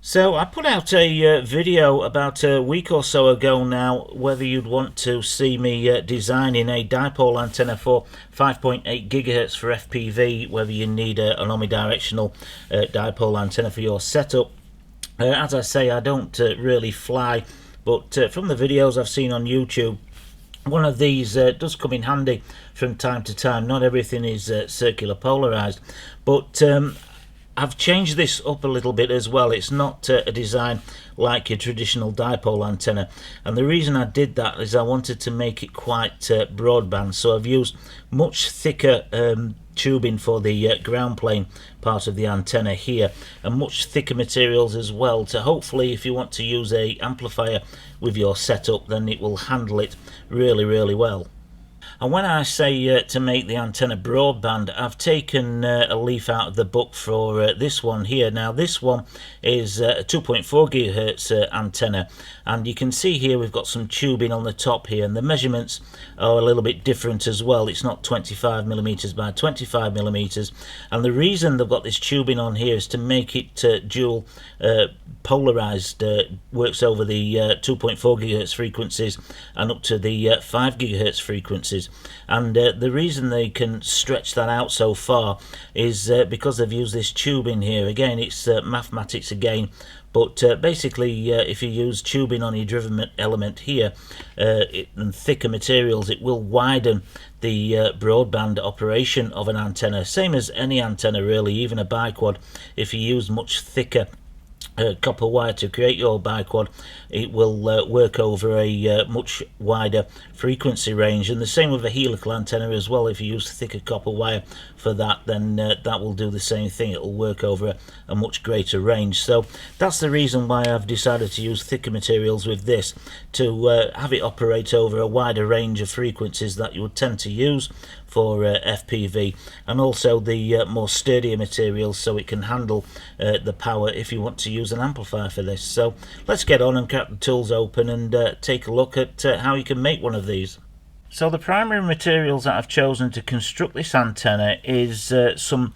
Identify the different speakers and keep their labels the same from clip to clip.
Speaker 1: So I put out a video about a week or so ago now, whether you'd want to see me designing a dipole antenna for 5.8 gigahertz for FPV, whether you need an omnidirectional dipole antenna for your setup. As I say, I don't really fly, but from the videos I've seen on YouTube, one of these does come in handy from time to time. Not everything is circular polarized, but I've changed this up a little bit as well. It's not a design like your traditional dipole antenna, and the reason I did that is I wanted to make it quite broadband, so I've used much thicker tubing for the ground plane part of the antenna here, and much thicker materials as well, to hopefully, if you want to use a amplifier with your setup, then it will handle it really well. And when I say to make the antenna broadband, I've taken a leaf out of the book for this one here. Now this one is a 2.4 gigahertz antenna, and you can see here we've got some tubing on the top here, and the measurements are a little bit different as well. It's not 25 millimeters by 25 millimeters, and the reason they've got this tubing on here is to make it dual polarized, works over the 2.4 gigahertz frequencies and up to the 5 gigahertz frequencies. And the reason they can stretch that out so far is because they've used this tubing here. Again, it's mathematics again, but basically if you use tubing on your driven element here and thicker materials, it will widen the broadband operation of an antenna, same as any antenna really, even a biquad. If you use much thicker copper wire to create your biquad, it will work over a much wider frequency range, and the same with a helical antenna as well. If you use thicker copper wire for that, then that will do the same thing. It will work over a much greater range. So that's the reason why I've decided to use thicker materials with this, to have it operate over a wider range of frequencies that you would tend to use for FPV, and also the more sturdier materials, so it can handle the power if you want to use an amplifier for this. So let's get on and crack the tools open and take a look at how you can make one of these. So the primary materials that I've chosen to construct this antenna is some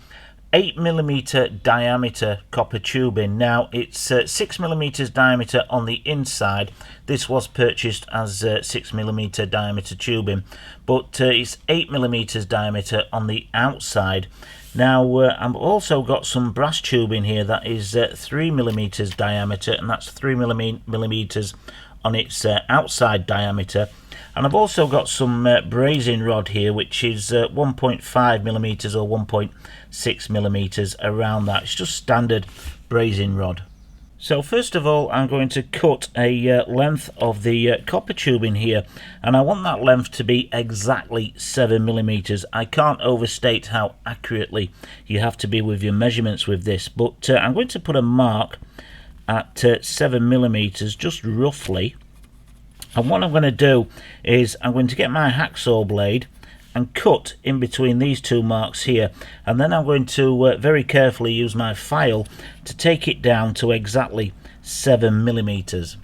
Speaker 1: 8mm diameter copper tubing. Now it's 6mm diameter on the inside. This was purchased as 6mm diameter tubing, but it's 8mm diameter on the outside. Now I've also got some brass tubing here that is 3mm diameter, and that's 3mm on its outside diameter. And I've also got some brazing rod here, which is 1.5mm or 1.6mm around that. It's just standard brazing rod. So first of all, I'm going to cut a length of the copper tubing here, and I want that length to be exactly 7mm. I can't overstate how accurately you have to be with your measurements with this, but I'm going to put a mark at 7mm, just roughly. And what I'm going to do is I'm going to get my hacksaw blade and cut in between these two marks here, and then I'm going to very carefully use my file to take it down to exactly 7mm.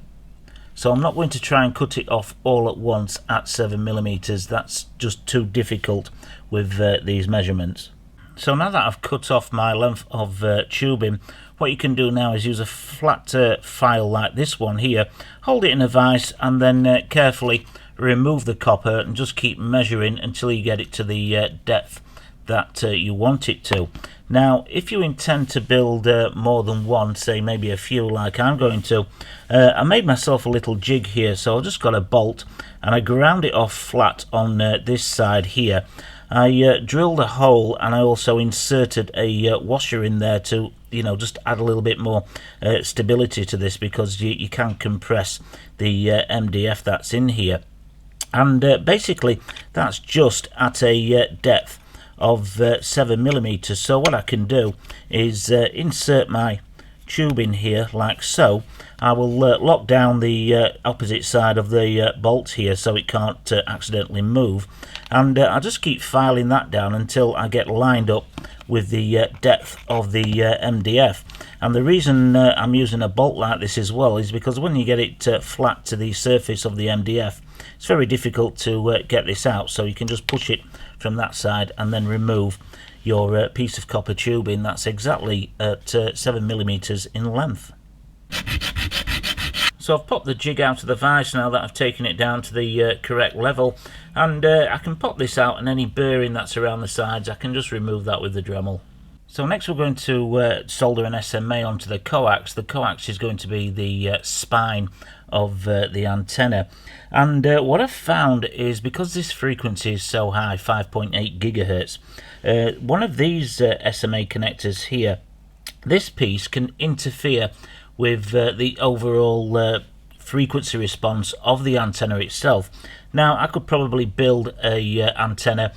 Speaker 1: So I'm not going to try and cut it off all at once at 7mm. That's just too difficult with these measurements. So now that I've cut off my length of tubing, what you can do now is use a flat file like this one here, hold it in a vise, and then carefully remove the copper and just keep measuring until you get it to the depth that you want it to. Now if you intend to build more than one, say maybe a few like I'm going to, I made myself a little jig here, so I just got a bolt and I ground it off flat on this side here. I drilled a hole, and I also inserted a washer in there to, just add a little bit more stability to this, because you can compress the MDF that's in here. And basically that's just at a depth of 7mm. So what I can do is insert my tube in here like so. I will lock down the opposite side of the bolt here so it can't accidentally move, and I'll just keep filing that down until I get lined up with the depth of the MDF. And the reason I'm using a bolt like this as well is because when you get it flat to the surface of the MDF, it's very difficult to get this out, so you can just push it from that side and then remove your piece of copper tubing that's exactly at 7mm in length. So I've popped the jig out of the vise now that I've taken it down to the correct level, and I can pop this out, and any burring that's around the sides I can just remove that with the Dremel. So next we're going to solder an SMA onto the coax. The coax is going to be the spine of the antenna, and what I've found is, because this frequency is so high, 5.8 gigahertz, one of these SMA connectors here, this piece can interfere with the overall frequency response of the antenna itself. Now I could probably build a antenna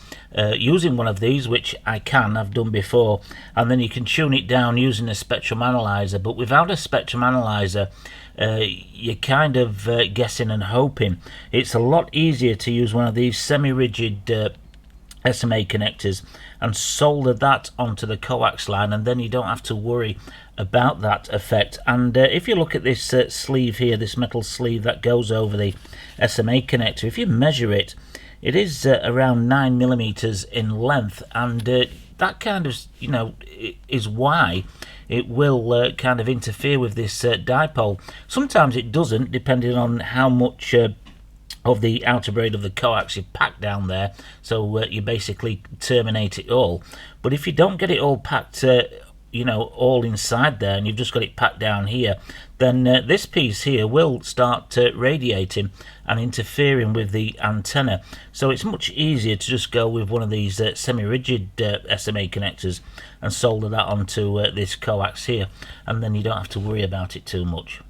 Speaker 1: using one of these, which I've done before, and then you can tune it down using a spectrum analyzer. But without a spectrum analyzer, you're kind of guessing and hoping. It's a lot easier to use one of these semi-rigid SMA connectors and solder that onto the coax line, and then you don't have to worry about that effect. And if you look at this sleeve here, this metal sleeve that goes over the SMA connector, if you measure it, it is around 9mm in length, and that kind of, you know, is why it will kind of interfere with this dipole. Sometimes it doesn't, depending on how much of the outer braid of the coax you pack down there, so you basically terminate it all. But if you don't get it all packed, you know, all inside there, and you've just got it packed down here, then this piece here will start radiating and interfering with the antenna. So it's much easier to just go with one of these semi-rigid SMA connectors and solder that onto this coax here, and then you don't have to worry about it too much.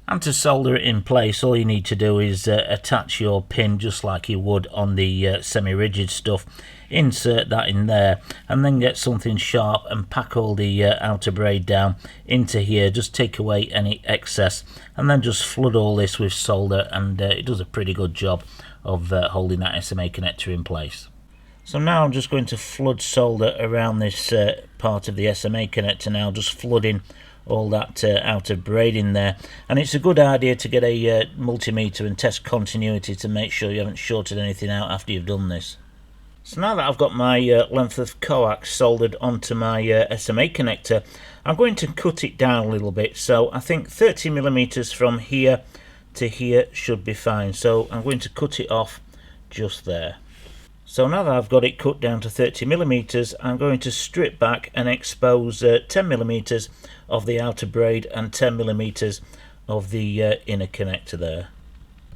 Speaker 1: And to solder it in place, all you need to do is attach your pin just like you would on the semi-rigid stuff. Insert that in there, and then get something sharp and pack all the outer braid down into here. Just take away any excess, and then just flood all this with solder, and it does a pretty good job of holding that SMA connector in place. So now I'm just going to flood solder around this part of the SMA connector now, just flooding all that outer braid in there. And it's a good idea to get a multimeter and test continuity to make sure you haven't shorted anything out after you've done this. So now that I've got my length of coax soldered onto my SMA connector, I'm going to cut it down a little bit. So I think 30mm from here to here should be fine. So I'm going to cut it off just there. So now that I've got it cut down to 30mm, I'm going to strip back and expose 10mm of the outer braid and 10mm of the inner connector there.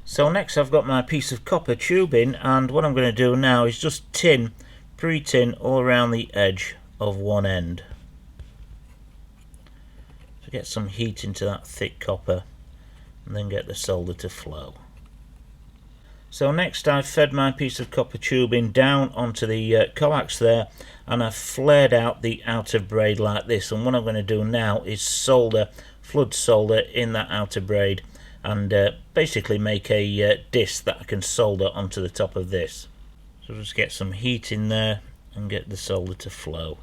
Speaker 1: So next I've got my piece of copper tubing, and what I'm going to do now is just pre-tin all around the edge of one end. So get some heat into that thick copper and then get the solder to flow. So next I've fed my piece of copper tubing down onto the coax there, and I've flared out the outer braid like this, and what I'm going to do now is flood solder in that outer braid, and basically make a disc that I can solder onto the top of this. So just get some heat in there and get the solder to flow.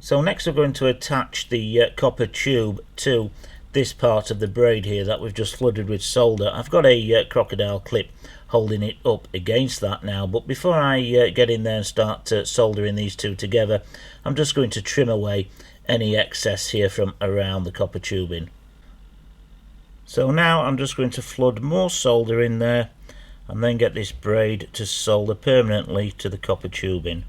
Speaker 1: So next we're going to attach the copper tube to this part of the braid here that we've just flooded with solder. I've got a crocodile clip holding it up against that now, but before I get in there and start soldering these two together, I'm just going to trim away any excess here from around the copper tubing. So now I'm just going to flood more solder in there and then get this braid to solder permanently to the copper tubing.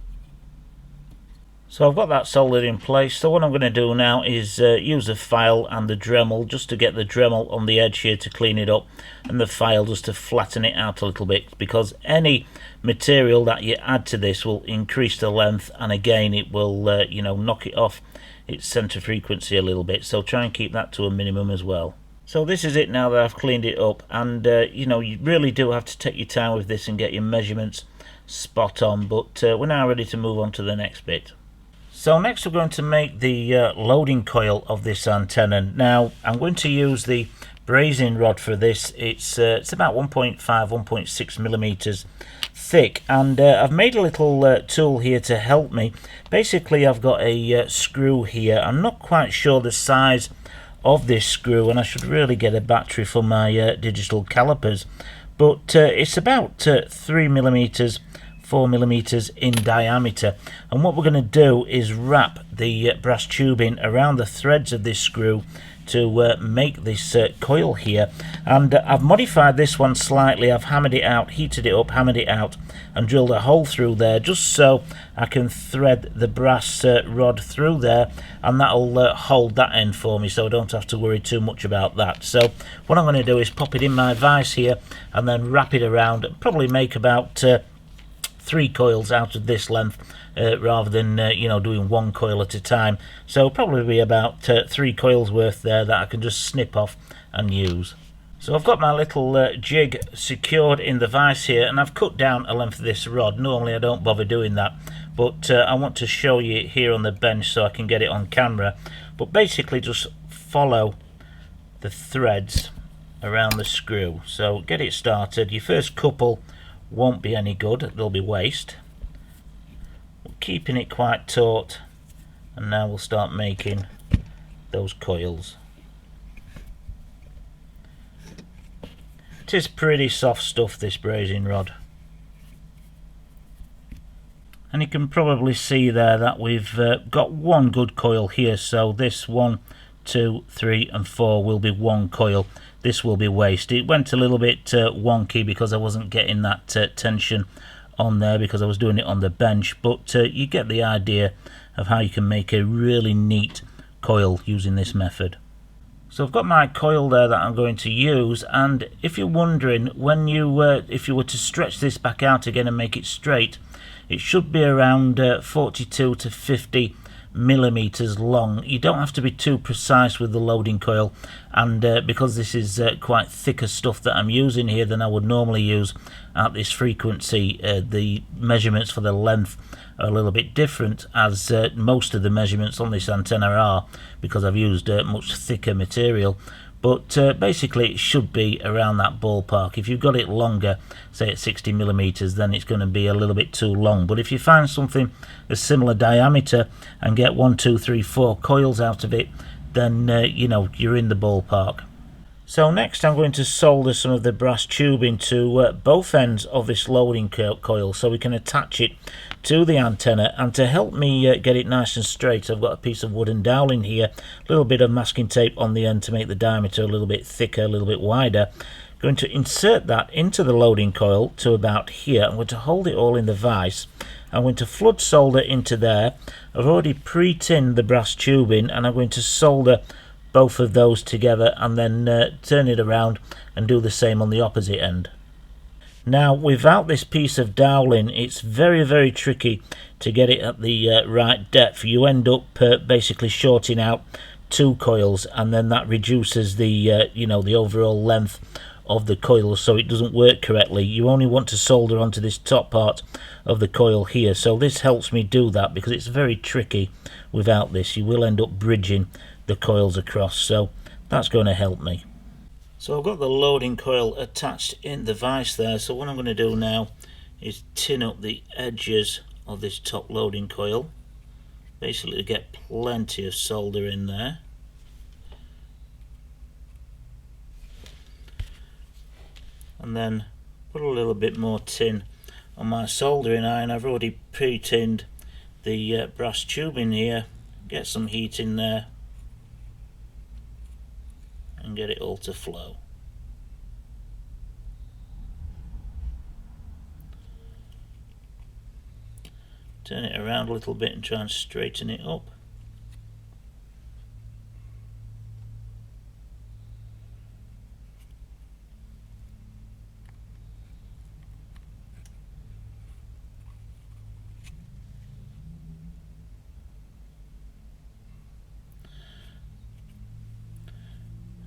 Speaker 1: So I've got that soldered in place. So what I'm going to do now is use a file and the Dremel just to get the Dremel on the edge here to clean it up, and the file just to flatten it out a little bit, because any material that you add to this will increase the length, and again it will you know, knock it off its center frequency a little bit, so try and keep that to a minimum as well. So this is it now that I've cleaned it up, and you know, you really do have to take your time with this and get your measurements spot on, but we're now ready to move on to the next bit. So next we're going to make the loading coil of this antenna. Now I'm going to use the brazing rod for this. It's about 1.5-1.6 millimeters thick, and I've made a little tool here to help me. Basically I've got a screw here. I'm not quite sure the size of this screw, and I should really get a battery for my digital calipers, but it's about 3 millimeters 4mm in diameter, and what we're going to do is wrap the brass tubing around the threads of this screw to make this coil here. And I've modified this one slightly. I've hammered it out, heated it up, hammered it out, and drilled a hole through there just so I can thread the brass rod through there, and that'll hold that end for me, so I don't have to worry too much about that. So what I'm going to do is pop it in my vise here and then wrap it around, probably make about 3 coils out of this length, rather than doing 1 coil at a time. So probably be about 3 coils worth there that I can just snip off and use. So I've got my little jig secured in the vise here, and I've cut down a length of this rod. Normally I don't bother doing that, but I want to show you here on the bench so I can get it on camera. But basically just follow the threads around the screw. So get it started. Your first couple won't be any good, they'll be waste. We're keeping it quite taut, and now we'll start making those coils. It is pretty soft stuff, this brazing rod, and you can probably see there that we've got 1 good coil here. So this 1, 2, 3 and 4 will be 1 coil. This will be waste. It went a little bit wonky because I wasn't getting that tension on there because I was doing it on the bench, but you get the idea of how you can make a really neat coil using this method. So I've got my coil there that I'm going to use, and if you're wondering, when you if you were to stretch this back out again and make it straight, it should be around 42 to 50 millimeters long. You don't have to be too precise with the loading coil, and because this is quite thicker stuff that I'm using here than I would normally use at this frequency, the measurements for the length are a little bit different, as most of the measurements on this antenna are, because I've used much thicker material. But basically it should be around that ballpark. If you've got it longer, say at 60 millimeters, then it's going to be a little bit too long. But if you find something a similar diameter and get 1, 2, 3, 4 coils out of it, then you're in the ballpark. So next I'm going to solder some of the brass tubing to both ends of this loading coil so we can attach it to the antenna. And to help me get it nice and straight, I've got a piece of wooden dowling here, a little bit of masking tape on the end to make the diameter a little bit thicker, a little bit wider. I'm going to insert that into the loading coil to about here. I'm going to hold it all in the vise. I'm going to flood solder into there. I've already pre-tinned the brass tubing, and I'm going to solder both of those together and then turn it around and do the same on the opposite end. Now, without this piece of dowling, it's very, very tricky to get it at the right depth. You end up basically shorting out 2 coils, and then that reduces the the overall length of the coil, so it doesn't work correctly. You only want to solder onto this top part of the coil here, so this helps me do that, because it's very tricky without this. You will end up bridging the coils across, so that's going to help me. So I've got the loading coil attached in the vise there, so what I'm going to do now is tin up the edges of this top loading coil, basically to get plenty of solder in there. And then put a little bit more tin on my soldering iron. I've already pre-tinned the brass tubing here, get some heat in there and get it all to flow. Turn it around a little bit and try and straighten it up.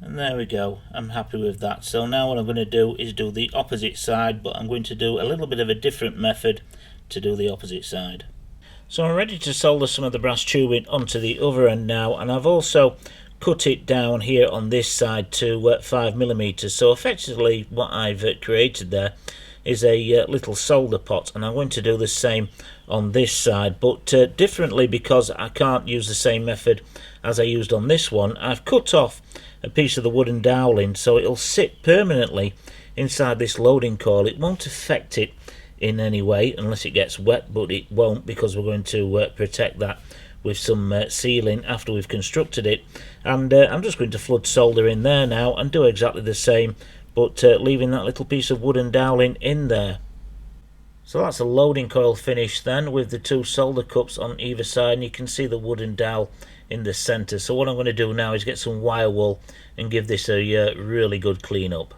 Speaker 1: And there we go, I'm happy with that. So now what I'm going to do is do the opposite side, but I'm going to do a little bit of a different method to do the opposite side. So I'm ready to solder some of the brass tubing onto the other end now, and I've also cut it down here on this side to 5mm. So effectively what I've created there is a little solder pot, and I'm going to do the same on this side, but differently, because I can't use the same method as I used on this one. I've cut off a piece of the wooden dowling so it'll sit permanently inside this loading coil. It won't affect it in any way unless it gets wet, but it won't, because we're going to protect that with some sealing after we've constructed it. And I'm just going to flood solder in there now and do exactly the same, but leaving that little piece of wooden doweling in there. So that's a loading coil finish then, with the 2 solder cups on either side, and you can see the wooden dowel in the centre. So what I'm going to do now is get some wire wool and give this a really good clean up.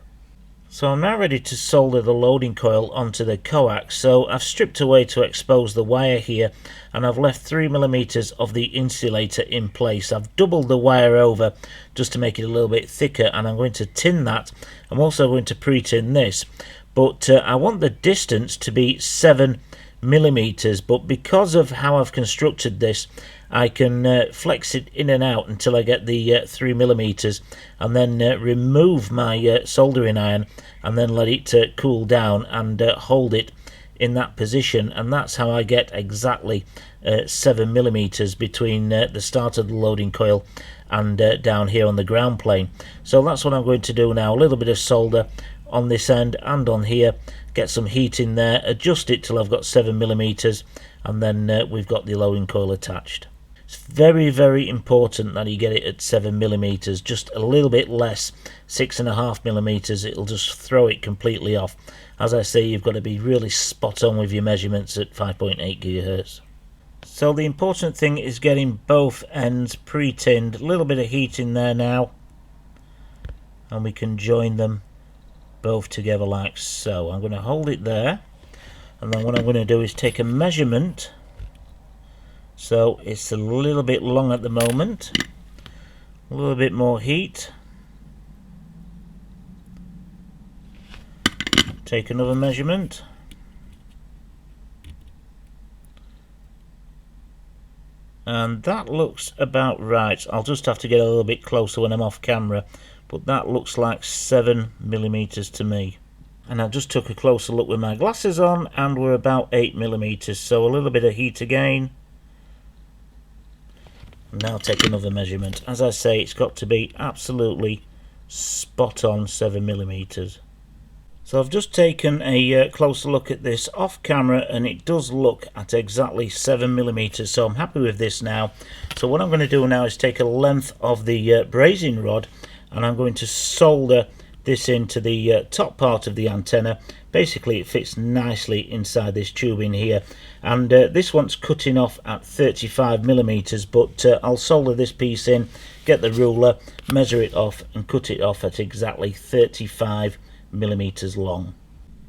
Speaker 1: So I'm now ready to solder the loading coil onto the coax. So I've stripped away to expose the wire here, and I've left 3mm of the insulator in place. I've doubled the wire over just to make it a little bit thicker, and I'm going to tin that. I'm also going to pre-tin this, but I want the distance to be 7mm, but because of how I've constructed this, I can flex it in and out until I get the 3mm, and then remove my soldering iron and then let it cool down and hold it in that position, and that's how I get exactly 7mm between the start of the loading coil and down here on the ground plane. So that's what I'm going to do now. A little bit of solder on this end and on here, get some heat in there, adjust it till I've got 7mm, and then we've got the loading coil attached. It's very, very important that you get it at 7mm, just a little bit less, 6.5mm, it'll just throw it completely off. As I say, you've got to be really spot on with your measurements at 5.8 GHz. So the important thing is getting both ends pre-tinned, a little bit of heat in there now, and we can join them both together like so. I'm going to hold it there, and then what I'm going to do is take a measurement. So it's a little bit long at the moment, a little bit more heat, take another measurement, and that looks about right. I'll just have to get a little bit closer when I'm off camera, but that looks like 7mm to me. And I just took a closer look with my glasses on, and we're about 8mm, so a little bit of heat again. Now take another measurement. As I say, it's got to be absolutely spot on 7mm. So I've just taken a closer look at this off camera, and it does look at exactly 7mm, so I'm happy with this now. So what I'm going to do now is take a length of the brazing rod, and I'm going to solder this into the top part of the antenna. Basically it fits nicely inside this tubing here, and this one's cutting off at 35mm, but I'll solder this piece in, get the ruler, measure it off and cut it off at exactly 35mm long.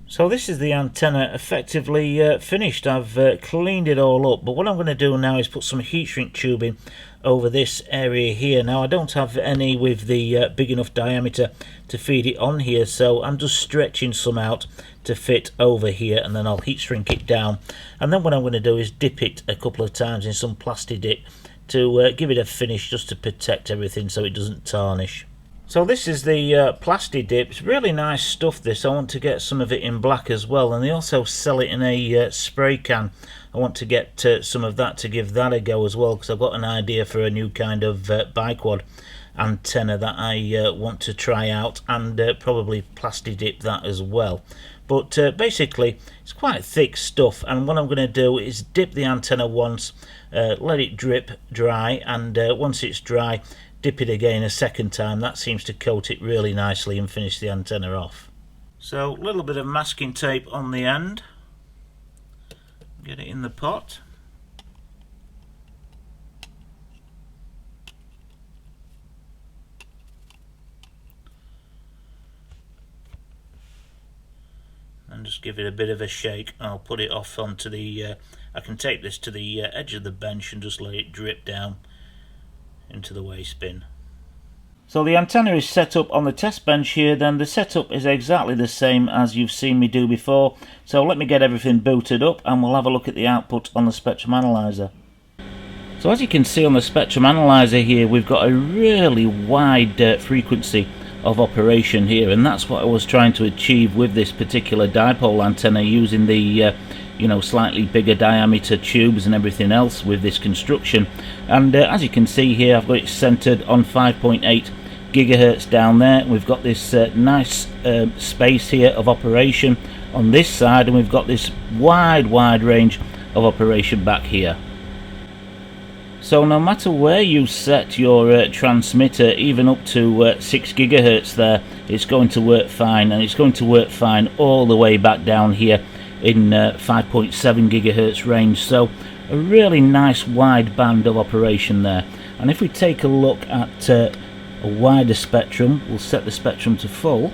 Speaker 1: So this is the antenna effectively finished. I've cleaned it all up, but what I'm going to do now is put some heat shrink tubing over this area here. Now I don't have any with the big enough diameter to feed it on here, so I'm just stretching some out to fit over here, and then I'll heat shrink it down. And then what I'm going to do is dip it a couple of times in some plasti dip to give it a finish, just to protect everything so it doesn't tarnish. So this is the plasti dip. It's really nice stuff this. I want to get some of it in black as well, and they also sell it in a spray can. I want to get some of that to give that a go as well, because I've got an idea for a new kind of biquad antenna that I want to try out, and probably plasti dip that as well. But basically it's quite thick stuff, and what I'm going to do is dip the antenna once, let it drip dry, and once it's dry, dip it again a second time. That seems to coat it really nicely and finish the antenna off. So a little bit of masking tape on the end, get it in the pot. And just give it a bit of a shake. I'll put it off onto the I can take this to the edge of the bench and just let it drip down into the waste bin. So the antenna is set up on the test bench here. Then the setup is exactly the same as you've seen me do before. So let me get everything booted up and we'll have a look at the output on the spectrum analyzer. So as you can see on the spectrum analyzer here, we've got a really wide frequency of operation here, and that's what I was trying to achieve with this particular dipole antenna, using the slightly bigger diameter tubes and everything else with this construction. And as you can see here, I've got it centered on 5.8 GHz down there. We've got this nice space here of operation on this side, and we've got this wide range of operation back here. So no matter where you set your transmitter, even up to 6 GHz there, it's going to work fine, and it's going to work fine all the way back down here in 5.7 GHz range. So a really nice wide band of operation there. And if we take a look at a wider spectrum, we'll set the spectrum to full.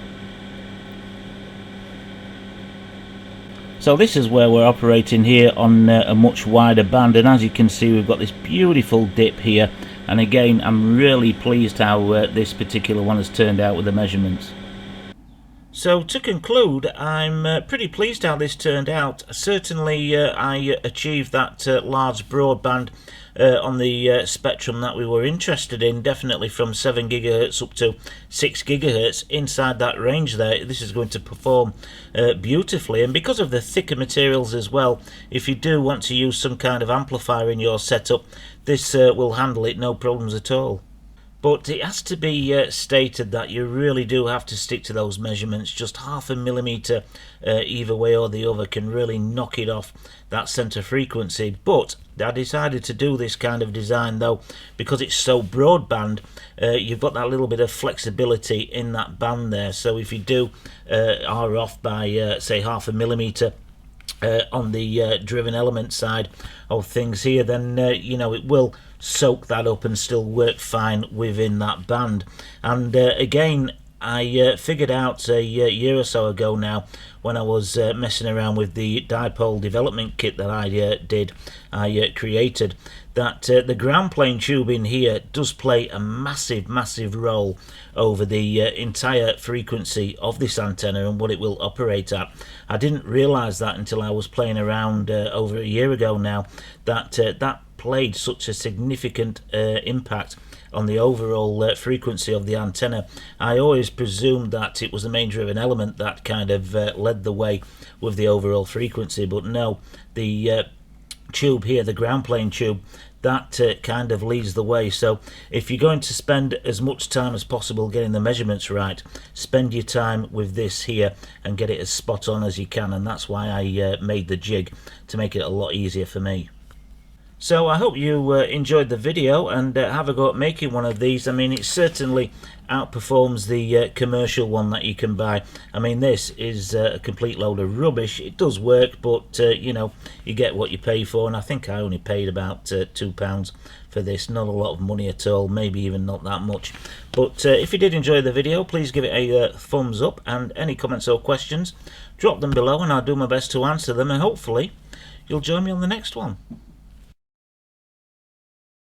Speaker 1: So this is where we're operating here on a much wider band, and as you can see, we've got this beautiful dip here. And again, I'm really pleased how this particular one has turned out with the measurements. So to conclude, I'm pretty pleased how this turned out. Certainly I achieved that large broadband on the spectrum that we were interested in, definitely from 7 GHz up to 6 GHz. Inside that range there, this is going to perform beautifully, and because of the thicker materials as well, if you do want to use some kind of amplifier in your setup, this will handle it no problems at all. But it has to be stated that you really do have to stick to those measurements. Just 0.5 millimeter either way or the other can really knock it off that center frequency. But I decided to do this kind of design though because it's so broadband. You've got that little bit of flexibility in that band there. So if you do are off by say 0.5 millimeter on the driven element side of things here, then you know, it will soak that up and still work fine within that band. And again, I figured out a year or so ago now, when I was messing around with the dipole development kit that I created, that the ground plane tube in here does play a massive role over the entire frequency of this antenna and what it will operate at. I didn't realize that until I was playing around over a year ago now, that that played such a significant impact on the overall frequency of the antenna. I always presumed that it was the main driven element that kind of led the way with the overall frequency, but no, the tube here, the ground plane tube, that kind of leads the way. So if you're going to spend as much time as possible getting the measurements right, spend your time with this here and get it as spot on as you can, and that's why I made the jig, to make it a lot easier for me. So I hope you enjoyed the video, and have a go at making one of these. I mean, it certainly outperforms the commercial one that you can buy. I mean, this is a complete load of rubbish. It does work, but you know, you get what you pay for, and I think I only paid about £2 for this. Not a lot of money at all, maybe even not that much. But if you did enjoy the video, please give it a thumbs up, and any comments or questions, drop them below and I'll do my best to answer them, and hopefully you'll join me on the next one.